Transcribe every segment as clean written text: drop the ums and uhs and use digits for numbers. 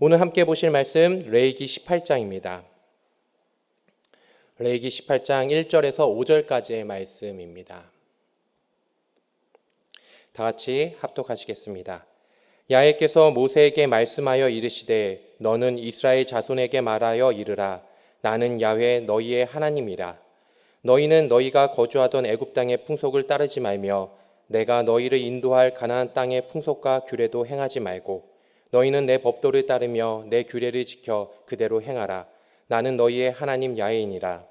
오늘 함께 보실 말씀 레위기 18장입니다. 레위기 18장 1절에서 5절까지의 말씀입니다. 다 같이 합독하시겠습니다. 야훼께서 모세에게 말씀하여 이르시되 너는 이스라엘 자손에게 말하여 이르라. 나는 야훼 너희의 하나님이라. 너희는 너희가 거주하던 애굽 땅의 풍속을 따르지 말며 내가 너희를 인도할 가나안 땅의 풍속과 규례도 행하지 말고 너희는 내 법도를 따르며 내 규례를 지켜 그대로 행하라. 나는 너희의 하나님 야훼이니라.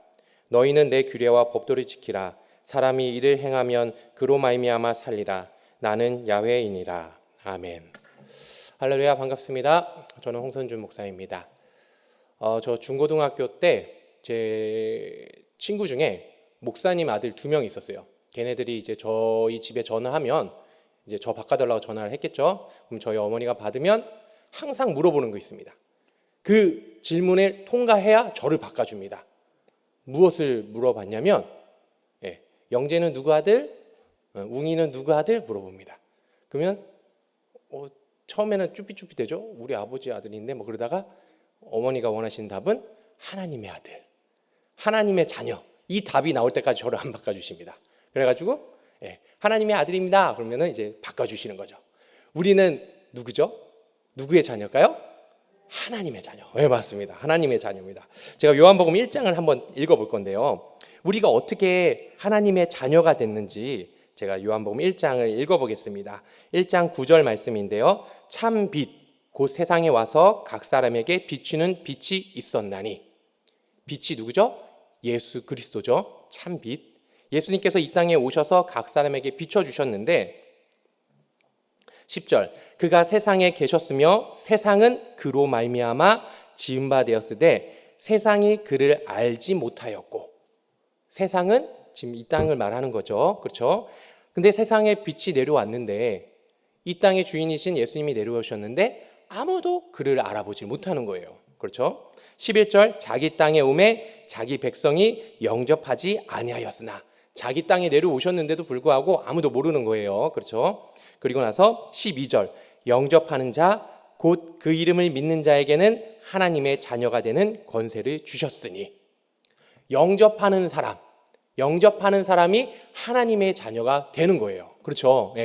너희는 내 규례와 법도를 지키라. 사람이 이를 행하면 그로 말미암아 살리라. 나는 야훼이니라. 아멘. 할렐루야, 반갑습니다. 저는 홍선준 목사입니다. 저 중고등학교 때 제 친구 중에 목사님 아들 2명 있었어요. 걔네들이 이제 저희 집에 전화하면 이제 저 바꿔달라고 전화를 했겠죠. 그럼 저희 어머니가 받으면 항상 물어보는 거 있습니다. 그 질문을 통과해야 저를 바꿔줍니다. 무엇을 물어봤냐면 영재는 누구 아들? 웅이는 누구 아들? 물어봅니다. 그러면 처음에는 쭈삣쭈삣대죠. 우리 아버지 아들인데 뭐 그러다가 어머니가 원하시는 답은 하나님의 아들, 하나님의 자녀. 이 답이 나올 때까지 저를 안 바꿔주십니다. 그래가지고 하나님의 아들입니다. 그러면은 이제 바꿔주시는 거죠. 우리는 누구죠? 누구의 자녀일까요? 하나님의 자녀. 네, 맞습니다. 하나님의 자녀입니다. 제가 요한복음 1장을 한번 읽어볼 건데요. 우리가 어떻게 하나님의 자녀가 됐는지 제가 요한복음 1장을 읽어보겠습니다. 1장 9절 말씀인데요. 참 빛, 곧 세상에 와서 각 사람에게 비추는 빛이 있었나니. 빛이 누구죠? 예수 그리스도죠. 참 빛. 예수님께서 이 땅에 오셔서 각 사람에게 비춰주셨는데 10절 그가 세상에 계셨으며 세상은 그로 말미암아 지은 바 되었으되 세상이 그를 알지 못하였고. 세상은 지금 이 땅을 말하는 거죠. 그렇죠? 근데 세상에 빛이 내려왔는데 이 땅의 주인이신 예수님이 내려오셨는데 아무도 그를 알아보지 못하는 거예요. 그렇죠? 11절 자기 땅에 오매 자기 백성이 영접하지 아니하였으나. 자기 땅에 내려오셨는데도 불구하고 아무도 모르는 거예요. 그렇죠? 그리고 나서 12절 영접하는 자 곧 그 이름을 믿는 자에게는 하나님의 자녀가 되는 권세를 주셨으니. 영접하는 사람이 하나님의 자녀가 되는 거예요. 그렇죠?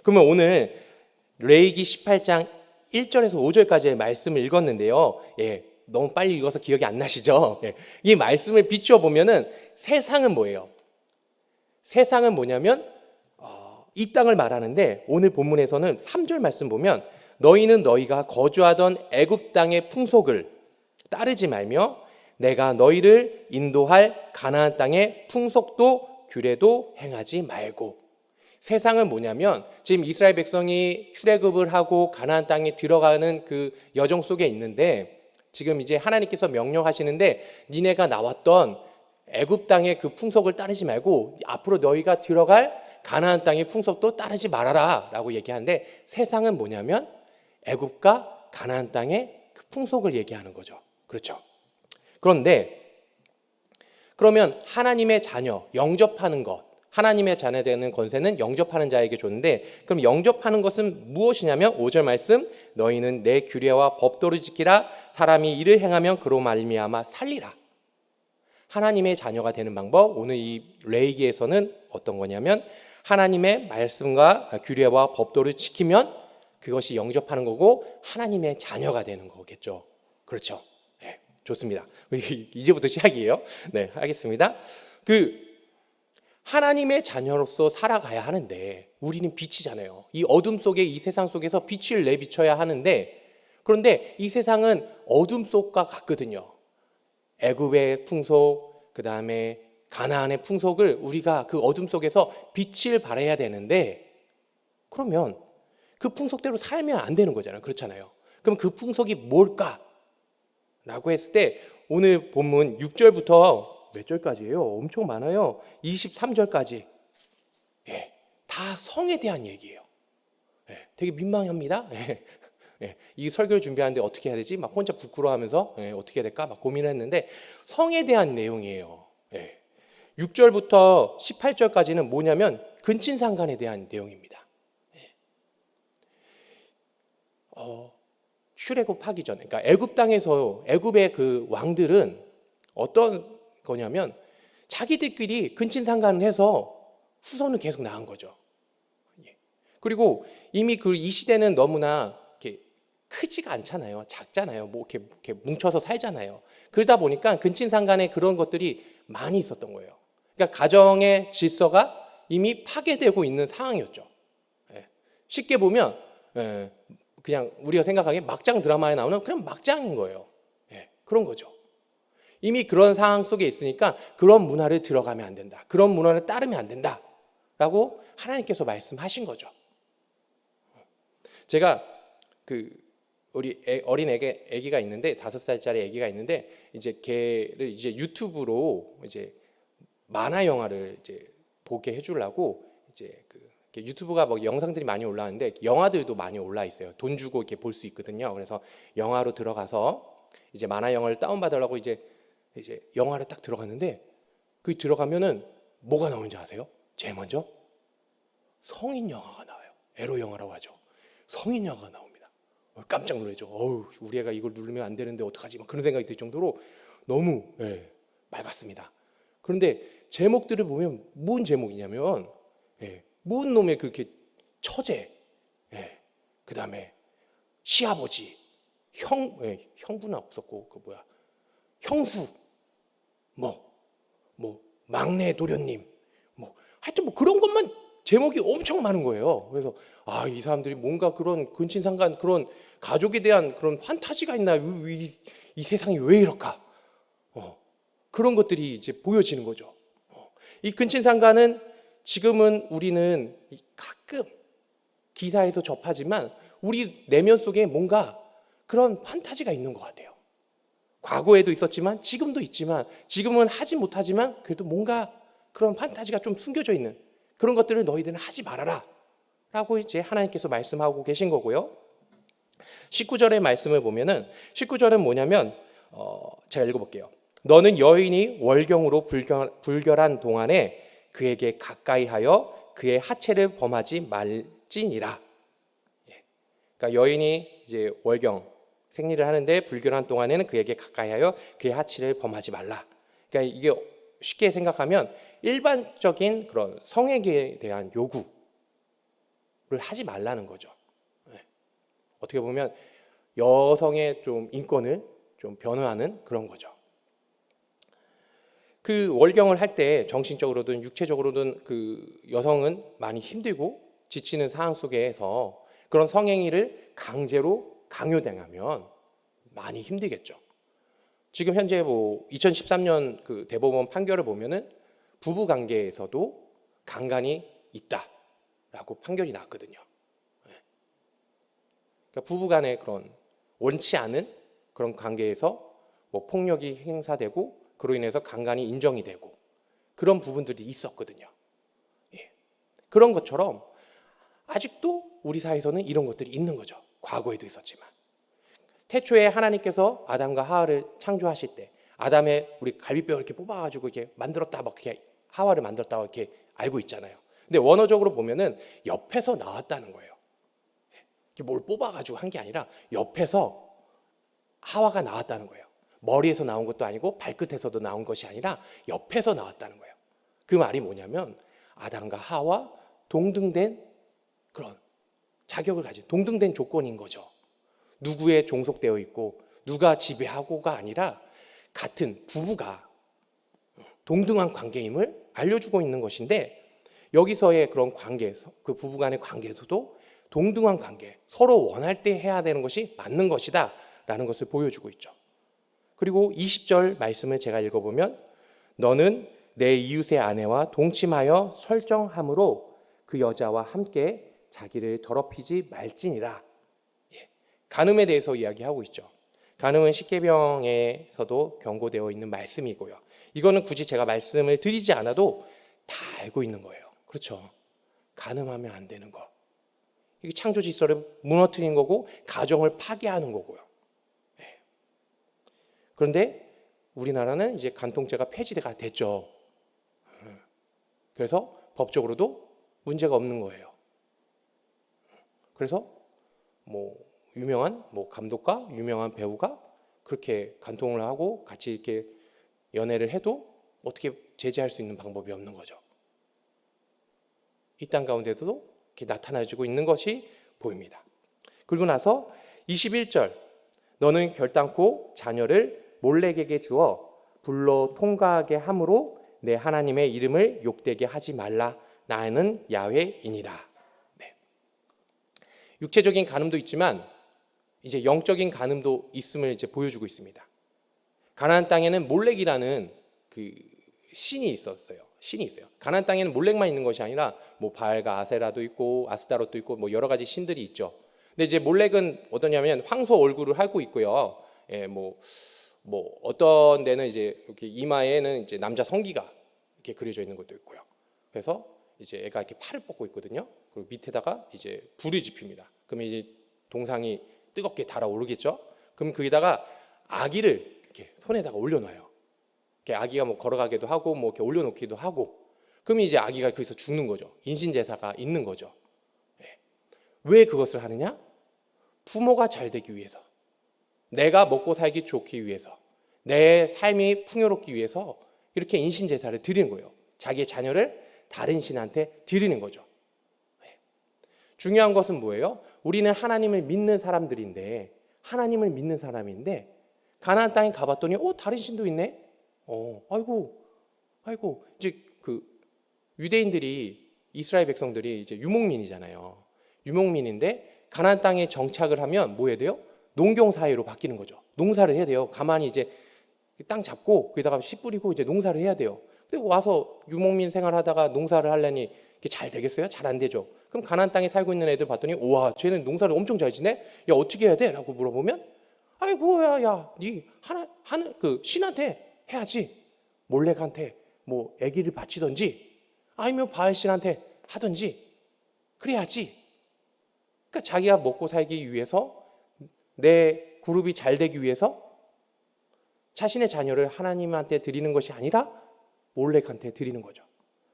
그러면 오늘 레위기 18장 1절에서 5절까지의 말씀을 읽었는데요. 너무 빨리 읽어서 기억이 안 나시죠? 이 말씀을 비추어 보면은 세상은 뭐예요? 세상은 뭐냐면 이 땅을 말하는데 오늘 본문에서는 3절 말씀 보면 너희는 너희가 거주하던 애굽 땅의 풍속을 따르지 말며 내가 너희를 인도할 가나안 땅의 풍속도 규례도 행하지 말고. 세상은 뭐냐면 지금 이스라엘 백성이 출애굽을 하고 가나안 땅에 들어가는 그 여정 속에 있는데 지금 이제 하나님께서 명령하시는데 니네가 나왔던 애굽 땅의 그 풍속을 따르지 말고 앞으로 너희가 들어갈 가나안 땅의 풍속도 따르지 말아라 라고 얘기하는데 세상은 뭐냐면 애굽과 가나안 땅의 그 풍속을 얘기하는 거죠. 그렇죠? 그런데 그러면 하나님의 자녀, 영접하는 것, 하나님의 자녀 되는 권세는 영접하는 자에게 줬는데 그럼 영접하는 것은 무엇이냐면 5절 말씀 너희는 내 규례와 법도를 지키라. 사람이 이를 행하면 그로 말미암아 살리라. 하나님의 자녀가 되는 방법, 오늘 이 레위기에서는 어떤 거냐면 하나님의 말씀과 규례와 법도를 지키면 그것이 영접하는 거고 하나님의 자녀가 되는 거겠죠. 그렇죠? 네, 좋습니다. 이제부터 시작이에요. 네, 하겠습니다. 하나님의 자녀로서 살아가야 하는데 우리는 빛이잖아요. 이 어둠 속에 이 세상 속에서 빛을 내비쳐야 하는데 그런데 이 세상은 어둠 속과 같거든요. 애굽의 풍속, 그 다음에 가나안의 풍속을 우리가 그 어둠 속에서 빛을 발해야 되는데 그러면 그 풍속대로 살면 안 되는 거잖아요. 그렇잖아요. 그럼 그 풍속이 뭘까? 라고 했을 때 오늘 본문 6절부터 몇 절까지예요? 엄청 많아요. 23절까지. 다 성에 대한 얘기예요. 되게 민망합니다. 이 설교를 준비하는데 어떻게 해야 되지? 막 혼자 부끄러워하면서 어떻게 해야 될까? 막 고민을 했는데 성에 대한 내용이에요. 6절부터 18절까지는 뭐냐면 근친상간에 대한 내용입니다. 출애굽하기 전에, 그러니까 애굽 땅에서 애굽의 그 왕들은 어떤 거냐면 자기들끼리 근친상간을 해서 후손을 계속 낳은 거죠. 예. 그리고 이미 그 이 시대는 너무나 이렇게 크지가 않잖아요. 작잖아요. 뭐 이렇게 뭉쳐서 살잖아요. 그러다 보니까 근친상간에 그런 것들이 많이 있었던 거예요. 그러니까 가정의 질서가 이미 파괴되고 있는 상황이었죠. 예. 쉽게 보면 그냥 우리가 생각하기에 막장 드라마에 나오는 그냥 막장인 거예요. 예. 그런 거죠. 이미 그런 상황 속에 있으니까 그런 문화를 들어가면 안 된다. 그런 문화를 따르면 안 된다. 라고 하나님께서 말씀하신 거죠. 제가 그 우리 어린 애기가 있는데 5살짜리 애기가 있는데 이제 걔를 이제 유튜브로 이제 만화 영화를 이제 보게 해주려고 이제 그 유튜브가 뭐 영상들이 많이 올라오는데 영화들도 많이 올라 있어요. 돈 주고 이렇게 볼 수 있거든요. 그래서 영화로 들어가서 이제 만화 영화를 다운받으려고 이제 영화를 딱 들어갔는데 그 들어가면은 뭐가 나오는지 아세요? 제일 먼저 성인 영화가 나와요. 에로 영화라고 하죠. 성인 영화가 나옵니다. 깜짝 놀라죠. 어우, 우리 애가 이걸 누르면 안 되는데 어떡하지? 막 그런 생각이 들 정도로 너무 맑았습니다. 그런데 제목들을 보면 뭔 제목이냐면 뭔 놈의 그렇게 처제, 그 다음에 시아버지, 형부는 없었고 그 뭐야 형수, 뭐 막내 도련님, 뭐 하여튼 뭐 그런 것만 제목이 엄청 많은 거예요. 그래서 이 사람들이 뭔가 그런 근친상간 그런 가족에 대한 그런 판타지가 있나 이 세상이 왜 이럴까? 그런 것들이 이제 보여지는 거죠. 이 근친상간은 지금은 우리는 가끔 기사에서 접하지만 우리 내면 속에 뭔가 그런 판타지가 있는 것 같아요. 과거에도 있었지만 지금도 있지만 지금은 하지 못하지만 그래도 뭔가 그런 판타지가 좀 숨겨져 있는 그런 것들을 너희들은 하지 말아라 라고 이제 하나님께서 말씀하고 계신 거고요. 19절의 말씀을 보면은 19절은 뭐냐면 제가 읽어볼게요. 너는 여인이 월경으로 불결한 동안에 그에게 가까이하여 그의 하체를 범하지 말지니라. 그러니까 여인이 이제 월경 생리를 하는데 불결한 동안에는 그에게 가까이하여 그의 하체를 범하지 말라. 그러니까 이게 쉽게 생각하면 일반적인 그런 성에게 대한 요구를 하지 말라는 거죠. 어떻게 보면 여성의 좀 인권을 좀 변호하는 그런 거죠. 그 월경을 할 때 정신적으로든 육체적으로든 그 여성은 많이 힘들고 지치는 상황 속에서 그런 성행위를 강제로 강요당하면 많이 힘들겠죠. 지금 현재 뭐 2013년 그 대법원 판결을 보면은 부부 관계에서도 강간이 있다라고 판결이 났거든요. 그러니까 부부 간의 그런 원치 않은 그런 관계에서 뭐 폭력이 행사되고 그로 인해서 강간이 인정이 되고 그런 부분들이 있었거든요. 그런 것처럼 아직도 우리 사회에서는 이런 것들이 있는 거죠. 과거에도 있었지만. 태초에 하나님께서 아담과 하와를 창조하실 때 아담의 우리 갈비뼈를 이렇게 뽑아가지고 이렇게 만들었다 막 이렇게 하와를 만들었다고 이렇게 알고 있잖아요. 근데 원어적으로 보면은 옆에서 나왔다는 거예요. 이렇게 뭘 뽑아가지고 한 게 아니라 옆에서 하와가 나왔다는 거예요. 머리에서 나온 것도 아니고 발끝에서도 나온 것이 아니라 옆에서 나왔다는 거예요. 그 말이 뭐냐면 아담과 하와 동등된 그런 자격을 가진 동등된 조건인 거죠. 누구에 종속되어 있고 누가 지배하고가 아니라 같은 부부가 동등한 관계임을 알려주고 있는 것인데 여기서의 그런 관계에서 그 부부 간의 관계에서도 동등한 관계, 서로 원할 때 해야 되는 것이 맞는 것이다 라는 것을 보여주고 있죠. 그리고 20절 말씀을 제가 읽어보면 너는 내 이웃의 아내와 동침하여 설정함으로 그 여자와 함께 자기를 더럽히지 말지니라. 간음에 대해서 이야기하고 있죠. 간음은 십계명에서도 경고되어 있는 말씀이고요. 이거는 굳이 제가 말씀을 드리지 않아도 다 알고 있는 거예요. 그렇죠. 간음하면 안 되는 거. 이게 창조 질서를 무너뜨리는 거고 가정을 파괴하는 거고요. 그런데 우리나라는 이제 간통죄가 폐지가 됐죠. 그래서 법적으로도 문제가 없는 거예요. 그래서 뭐 유명한 뭐 감독과 유명한 배우가 그렇게 간통을 하고 같이 이렇게 연애를 해도 어떻게 제재할 수 있는 방법이 없는 거죠. 이 땅 가운데도 이렇게 나타나지고 있는 것이 보입니다. 그리고 나서 21절, 너는 결단코 자녀를 몰렉에게 주어 불로 통과하게 함으로 내 하나님의 이름을 욕되게 하지 말라. 나는 야훼이니라. 네. 육체적인 간음도 있지만 이제 영적인 간음도 있음을 이제 보여주고 있습니다. 가나안 땅에는 몰렉이라는 그 신이 있었어요. 신이 있어요. 가나안 땅에는 몰렉만 있는 것이 아니라 뭐 바알과 아세라도 있고 아스타롯도 있고 뭐 여러 가지 신들이 있죠. 근데 이제 몰렉은 어떠냐면 황소 얼굴을 하고 있고요. 예, 뭐 어떤 데는 이제 이렇게 이마에는 이제 남자 성기가 이렇게 그려져 있는 것도 있고요. 그래서 이제 애가 이렇게 팔을 뻗고 있거든요. 그리고 밑에다가 이제 불을 지핍니다. 그러면 이제 동상이 뜨겁게 달아오르겠죠. 그럼 거기다가 아기를 이렇게 손에다가 올려놔요. 이렇게 아기가 뭐 걸어가기도 하고 뭐 이렇게 올려놓기도 하고. 그럼 이제 아기가 거기서 죽는 거죠. 인신 제사가 있는 거죠. 네. 왜 그것을 하느냐? 부모가 잘 되기 위해서, 내가 먹고 살기 좋기 위해서, 내 삶이 풍요롭기 위해서 이렇게 인신 제사를 드리는 거예요. 자기의 자녀를 다른 신한테 드리는 거죠. 네. 중요한 것은 뭐예요? 우리는 하나님을 믿는 사람들인데, 하나님을 믿는 사람인데 가나안 땅에 가봤더니 다른 신도 있네. 아이고 이제 그 유대인들이, 이스라엘 백성들이 이제 유목민이잖아요. 유목민인데 가나안 땅에 정착을 하면 뭐 해야 돼요? 농경 사회로 바뀌는 거죠. 농사를 해야 돼요. 가만히 이제 땅 잡고 거기다가 씨 뿌리고 이제 농사를 해야 돼요. 그리고 와서 유목민 생활하다가 농사를 하려니 이게 잘 되겠어요? 잘 안 되죠. 그럼 가나안 땅에 살고 있는 애들 봤더니 우와, 쟤는 농사를 엄청 잘 지네. 야, 어떻게 해야 돼? 라고 물어보면 아이고 네 하는 그 신한테 해야지. 몰렉한테 뭐 아기를 바치던지 아니면 바알신한테 하든지 그래야지. 그러니까 자기가 먹고 살기 위해서, 내 그룹이 잘 되기 위해서 자신의 자녀를 하나님한테 드리는 것이 아니라 몰렉한테 드리는 거죠.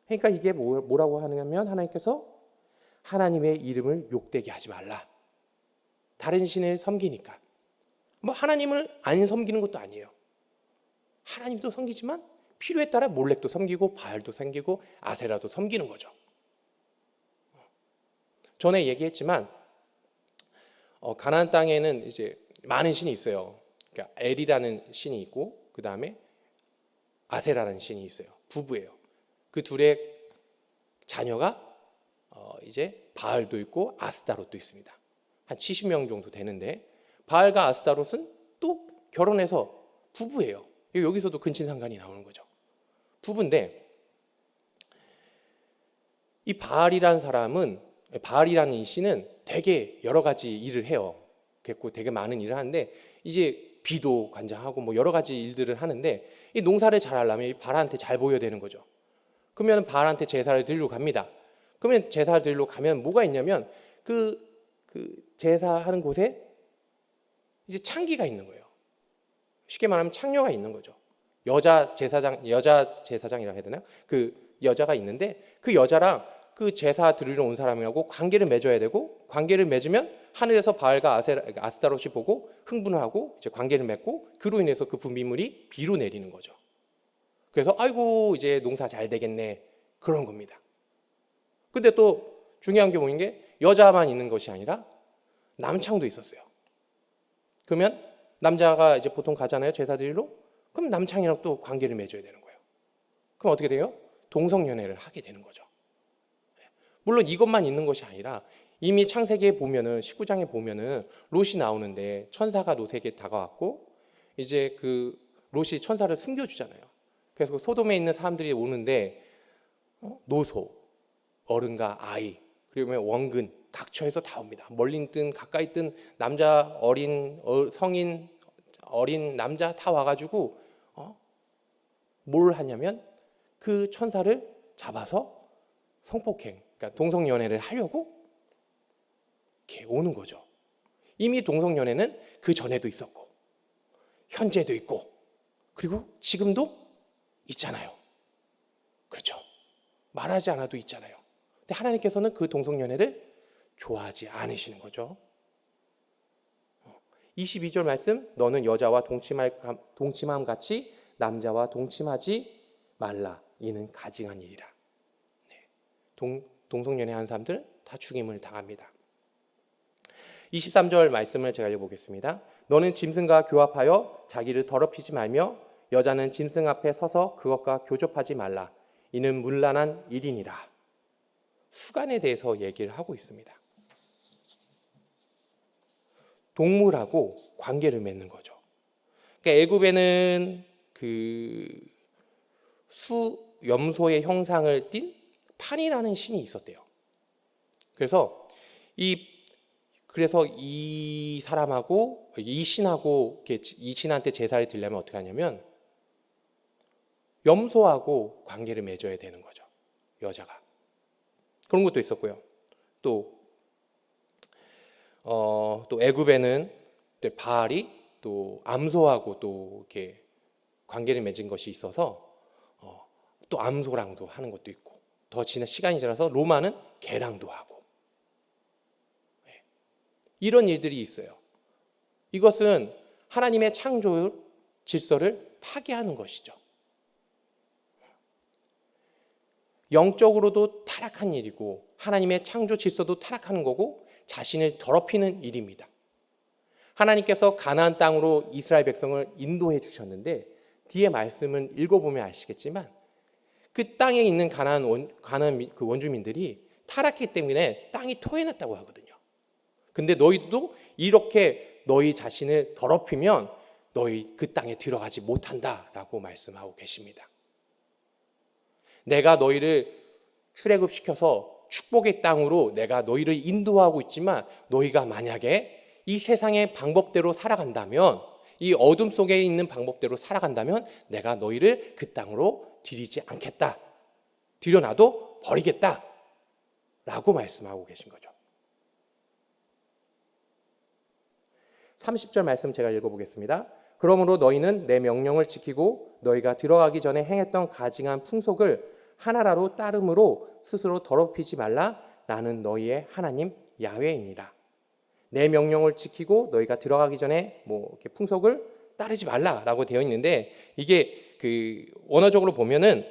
그러니까 이게 뭐라고 하냐면 하나님께서 하나님의 이름을 욕되게 하지 말라. 다른 신을 섬기니까. 뭐 하나님을 안 섬기는 것도 아니에요. 하나님도 섬기지만 필요에 따라 몰렉도 섬기고 바알도 섬기고 아세라도 섬기는 거죠. 전에 얘기했지만 가나안 땅에는 이제 많은 신이 있어요. 그러니까 엘이라는 신이 있고 그 다음에 아세라라는 신이 있어요. 부부예요. 그 둘의 자녀가 이제 바알도 있고 아스타롯도 있습니다. 한 70명 정도 되는데 바알과 아스타롯은 또 결혼해서 부부예요. 여기서도 근친상간이 나오는 거죠. 부부인데 이 바알이라는 사람은, 바알이라는 이 신은 되게 여러 가지 일을 해요. 그랬고 되게 많은 일을 하는데 이제 비도 관장하고 뭐 여러 가지 일들을 하는데 이 농사를 잘 하려면 이 바알한테 잘 보여야 되는 거죠. 그러면 바알한테 제사를 드리러 갑니다. 그러면 제사를 드리러 가면 뭐가 있냐면 그 제사하는 곳에 이제 창기가 있는 거예요. 쉽게 말하면 창녀가 있는 거죠. 여자 제사장이라 해야 되나? 그 여자가 있는데 그 여자랑 그 제사 드리러 온 사람하고 관계를 맺어야 되고, 관계를 맺으면 하늘에서 바알과 아스타롯이 보고 흥분을 하고 이제 관계를 맺고, 그로 인해서 그 분비물이 비로 내리는 거죠. 그래서 아이고 이제 농사 잘 되겠네, 그런 겁니다. 근데 또 중요한 게 뭐인 게 여자만 있는 것이 아니라 남창도 있었어요. 그러면 남자가 이제 보통 가잖아요, 제사 드리러. 그럼 남창이랑 또 관계를 맺어야 되는 거예요. 그럼 어떻게 돼요? 동성연애를 하게 되는 거죠. 물론 이것만 있는 것이 아니라 이미 창세기에 보면은 19장에 보면은 롯이 나오는데 천사가 롯에게 다가왔고 이제 그 롯이 천사를 숨겨주잖아요. 그래서 소돔에 있는 사람들이 오는데 노소, 어른과 아이, 그리고 원근, 각처에서 다 옵니다. 멀리 있든 가까이 있든 남자, 어린, 성인, 어린 남자 다 와가지고 뭘 하냐면 그 천사를 잡아서 성폭행, 그러니까 동성연애를 하려고 이렇게 오는 거죠. 이미 동성연애는 그 전에도 있었고 현재도 있고 그리고 지금도 있잖아요. 그렇죠. 말하지 않아도 있잖아요. 근데 하나님께서는 그 동성연애를 좋아하지 않으시는 거죠. 22절 말씀, 너는 여자와 동침함 같이 남자와 동침하지 말라. 이는 가증한 일이라. 동성연애하는 사람들 다 죽임을 당합니다. 23절 말씀을 제가 읽어보겠습니다. 너는 짐승과 교합하여 자기를 더럽히지 말며 여자는 짐승 앞에 서서 그것과 교접하지 말라. 이는 문란한 일이니라. 수간에 대해서 얘기를 하고 있습니다. 동물하고 관계를 맺는 거죠. 그러니까 애굽에는 염소의 형상을 띤 판이라는 신이 있었대요. 그래서 이 사람하고 이 신하고 이 신한테 제사를 드리려면 어떻게 하냐면 염소하고 관계를 맺어야 되는 거죠. 여자가. 그런 것도 있었고요. 또 애굽에는 바알이 또 암소하고 또 이렇게 관계를 맺은 것이 있어서 또 암소랑도 하는 것도 있고, 더 시간이 지나서 로마는 개랑도 하고, 이런 일들이 있어요. 이것은 하나님의 창조 질서를 파괴하는 것이죠. 영적으로도 타락한 일이고 하나님의 창조 질서도 타락하는 거고 자신을 더럽히는 일입니다. 하나님께서 가나안 땅으로 이스라엘 백성을 인도해 주셨는데 뒤에 말씀을 읽어보면 아시겠지만 그 땅에 있는 가나안 그 원주민들이 타락했기 때문에 땅이 토해났다고 하거든요. 근데 너희도 이렇게 너희 자신을 더럽히면 너희 그 땅에 들어가지 못한다라고 말씀하고 계십니다. 내가 너희를 출애굽시켜서 축복의 땅으로 내가 너희를 인도하고 있지만 너희가 만약에 이 세상의 방법대로 살아간다면, 이 어둠 속에 있는 방법대로 살아간다면 내가 너희를 그 땅으로 들이지 않겠다. 들여놔도 버리겠다. 라고 말씀하고 계신 거죠. 30절 말씀 제가 읽어보겠습니다. 그러므로 너희는 내 명령을 지키고 너희가 들어가기 전에 행했던 가증한 풍속을 하나라도 따름으로 스스로 더럽히지 말라. 나는 너희의 하나님 야훼이니라. 내 명령을 지키고 너희가 들어가기 전에 이렇게 풍속을 따르지 말라라고 되어 있는데, 이게 원어적으로 보면은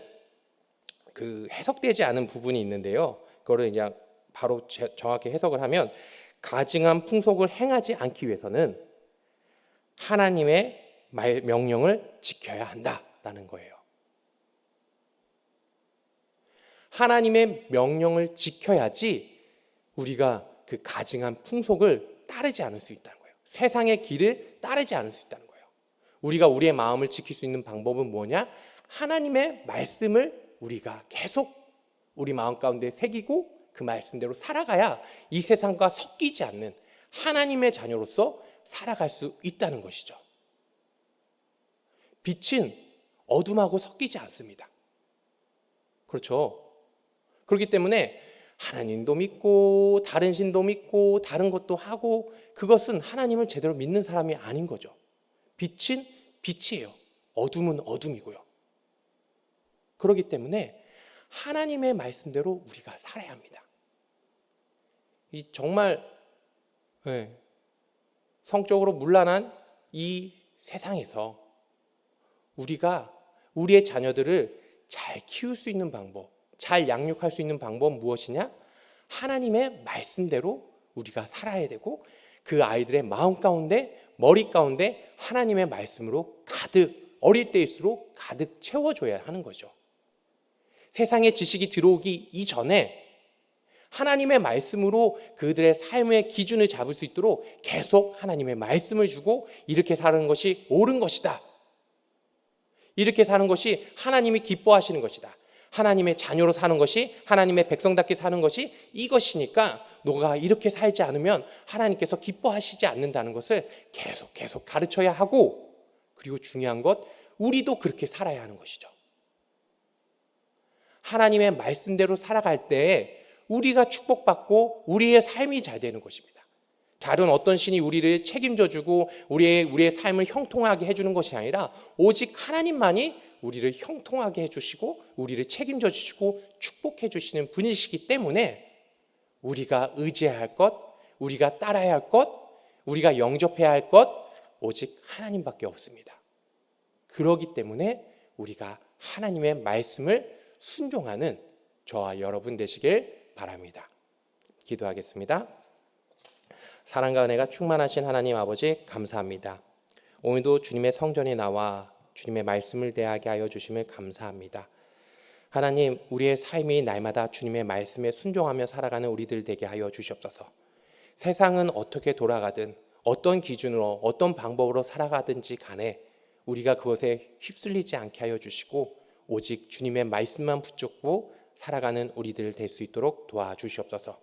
해석되지 않은 부분이 있는데요. 그거를 이제 바로 정확히 해석을 하면 가증한 풍속을 행하지 않기 위해서는 하나님의 명령을 지켜야 한다라는 거예요. 하나님의 명령을 지켜야지 우리가 그 가증한 풍속을 따르지 않을 수 있다는 거예요. 세상의 길을 따르지 않을 수 있다는 거예요. 우리가 우리의 마음을 지킬 수 있는 방법은 뭐냐? 하나님의 말씀을 우리가 계속 우리 마음 가운데 새기고 그 말씀대로 살아가야 이 세상과 섞이지 않는 하나님의 자녀로서 살아갈 수 있다는 것이죠. 빛은 어둠하고 섞이지 않습니다. 그렇죠? 그렇기 때문에 하나님도 믿고 다른 신도 믿고 다른 것도 하고 그것은 하나님을 제대로 믿는 사람이 아닌 거죠. 빛은 빛이에요. 어둠은 어둠이고요. 그렇기 때문에 하나님의 말씀대로 우리가 살아야 합니다. 이 정말 성적으로 문란한 이 세상에서 우리가 우리의 자녀들을 잘 키울 수 있는 방법, 잘 양육할 수 있는 방법은 무엇이냐? 하나님의 말씀대로 우리가 살아야 되고 그 아이들의 마음 가운데, 머리 가운데 하나님의 말씀으로 가득, 어릴 때일수록 가득 채워줘야 하는 거죠. 세상의 지식이 들어오기 이전에 하나님의 말씀으로 그들의 삶의 기준을 잡을 수 있도록 계속 하나님의 말씀을 주고 이렇게 사는 것이 옳은 것이다. 이렇게 사는 것이 하나님이 기뻐하시는 것이다. 하나님의 자녀로 사는 것이, 하나님의 백성답게 사는 것이 이것이니까 너가 이렇게 살지 않으면 하나님께서 기뻐하시지 않는다는 것을 계속 가르쳐야 하고, 그리고 중요한 것, 우리도 그렇게 살아야 하는 것이죠. 하나님의 말씀대로 살아갈 때 우리가 축복받고 우리의 삶이 잘 되는 것입니다. 다른 어떤 신이 우리를 책임져주고 우리의 삶을 형통하게 해주는 것이 아니라 오직 하나님만이 우리를 형통하게 해주시고 우리를 책임져 주시고 축복해 주시는 분이시기 때문에 우리가 의지해야 할 것, 우리가 따라야 할 것, 우리가 영접해야 할 것 오직 하나님밖에 없습니다. 그러기 때문에 우리가 하나님의 말씀을 순종하는 저와 여러분 되시길 바랍니다. 기도하겠습니다. 사랑과 은혜가 충만하신 하나님 아버지 감사합니다. 오늘도 주님의 성전에 나와 주님의 말씀을 대하게 하여 주심을 감사합니다. 하나님, 우리의 삶이 날마다 주님의 말씀에 순종하며 살아가는 우리들 되게 하여 주시옵소서. 세상은 어떻게 돌아가든 어떤 기준으로 어떤 방법으로 살아가든지 간에 우리가 그것에 휩쓸리지 않게 하여 주시고 오직 주님의 말씀만 붙잡고 살아가는 우리들 될 수 있도록 도와주시옵소서.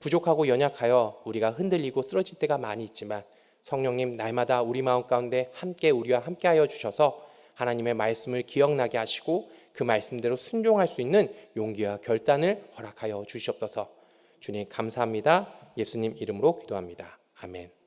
부족하고 연약하여 우리가 흔들리고 쓰러질 때가 많이 있지만 성령님 날마다 우리 마음 가운데 함께 우리와 함께 하여 주셔서 하나님의 말씀을 기억나게 하시고 그 말씀대로 순종할 수 있는 용기와 결단을 허락하여 주시옵소서. 주님 감사합니다. 예수님 이름으로 기도합니다. 아멘.